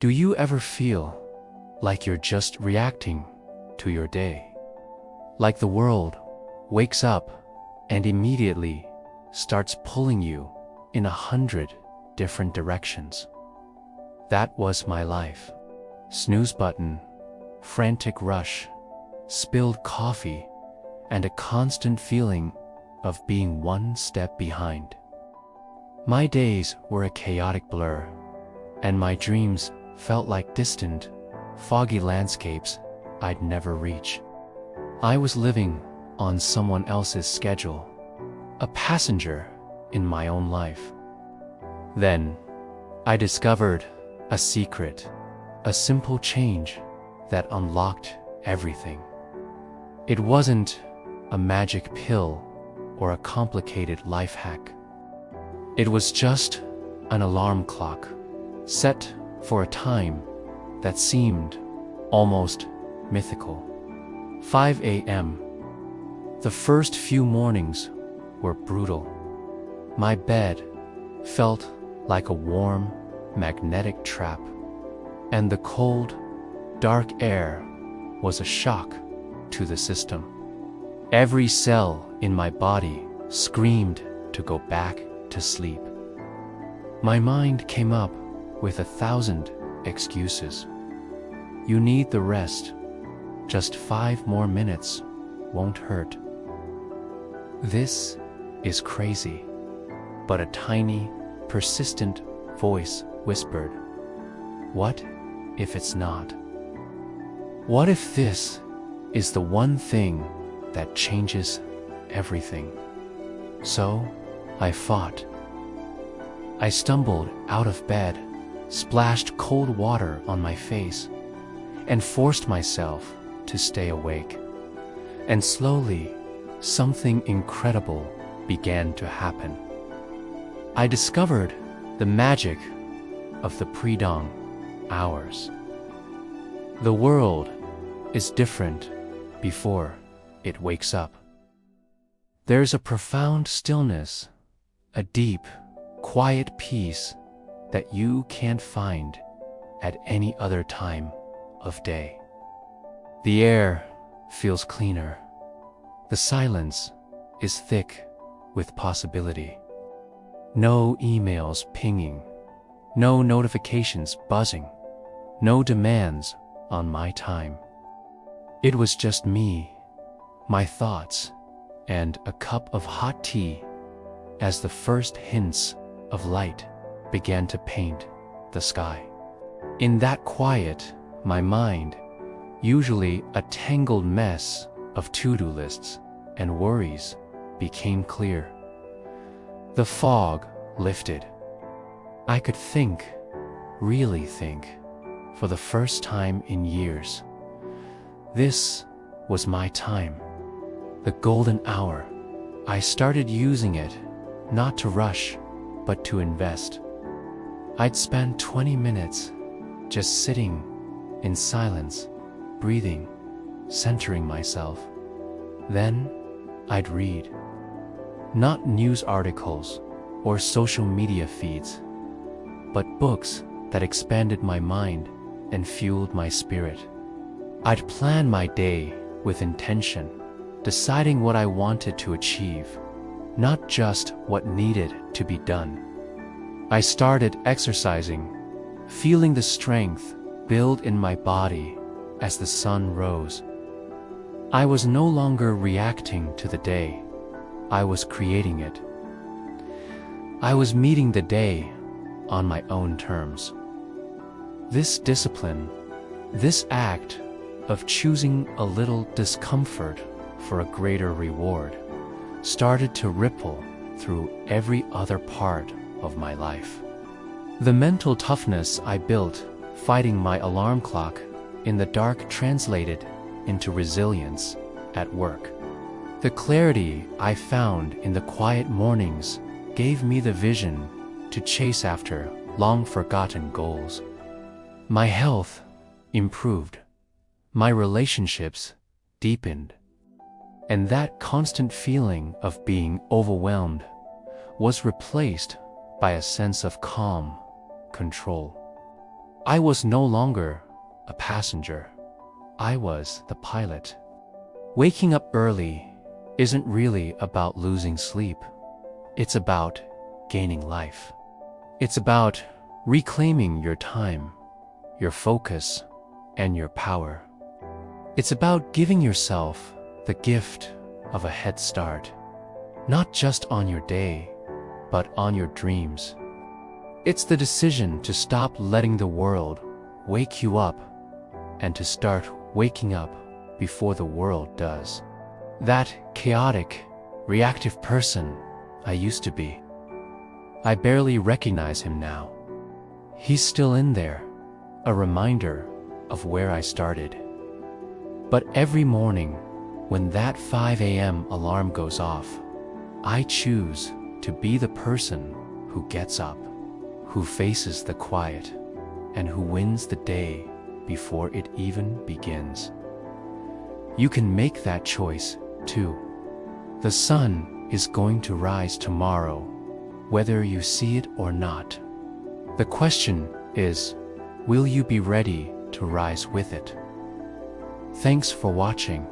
Do you ever feel like you're just reacting to your day? Like the world wakes up and immediately starts pulling you in 100 different directions? That was my life. Snooze button, frantic rush, spilled coffee, and a constant feeling of being one step behind. My days were a chaotic blur, and my dreams felt like distant, foggy landscapes I'd never reach. I was living on someone else's schedule, a passenger in my own life. Then, I discovered a secret, a simple change that unlocked everything. It wasn't a magic pill or a complicated life hack. It was just an alarm clock set for a time that seemed almost mythical. 5 a.m. The first few mornings were brutal. My bed felt like a warm, magnetic trap, and the cold, dark air was a shock to the system. Every cell in my body screamed to go back to sleep. My mind came up with 1,000 excuses. You need the rest. Just 5 more minutes won't hurt. This is crazy, but a tiny, persistent voice whispered, "What if it's not? What if this is the one thing that changes everything?" So, I fought. I stumbled out of bed, splashed cold water on my face, and forced myself to stay awake. And slowly, something incredible began to happen. I discovered the magic of the pre-dawn hours. The world is different before it wakes up. There's a profound stillness, a deep, quiet peace that you can't find at any other time of day. The air feels cleaner. The silence is thick with possibility. No emails pinging, no notifications buzzing, no demands on my time. It was just me, my thoughts, and a cup of hot tea as the first hints of light began to paint the sky. In that quiet, my mind, usually a tangled mess of to-do lists and worries, became clear. The fog lifted. I could think, really think, for the first time in years. This was my time, the golden hour. I started using it, not to rush, but to invest. I'd spend 20 minutes just sitting in silence, breathing, centering myself. Then I'd read. Not news articles or social media feeds, but books that expanded my mind and fueled my spirit. I'd plan my day with intention, deciding what I wanted to achieve, not just what needed to be done. I started exercising, feeling the strength build in my body as the sun rose. I was no longer reacting to the day. I was creating it. I was meeting the day on my own terms. This discipline, this act of choosing a little discomfort for a greater reward, started to ripple through every other part of my life. The mental toughness I built fighting my alarm clock in the dark translated into resilience at work. The clarity I found in the quiet mornings gave me the vision to chase after long-forgotten goals. My health improved. My relationships deepened. And that constant feeling of being overwhelmed was replaced by a sense of calm control. I was no longer a passenger. I was the pilot. Waking up early isn't really about losing sleep. It's about gaining life. It's about reclaiming your time, your focus, and your power. It's about giving yourself the gift of a head start, not just on your day, but on your dreams. It's the decision to stop letting the world wake you up and to start waking up before the world does. That chaotic, reactive person I used to be. I barely recognize him now. He's still in there, a reminder of where I started. But every morning, when that 5 a.m. alarm goes off, I choose to be the person who gets up, who faces the quiet, and who wins the day before it even begins. You can make that choice too. The sun is going to rise tomorrow, whether you see it or not. The question is, will you be ready to rise with it? Thanks for watching.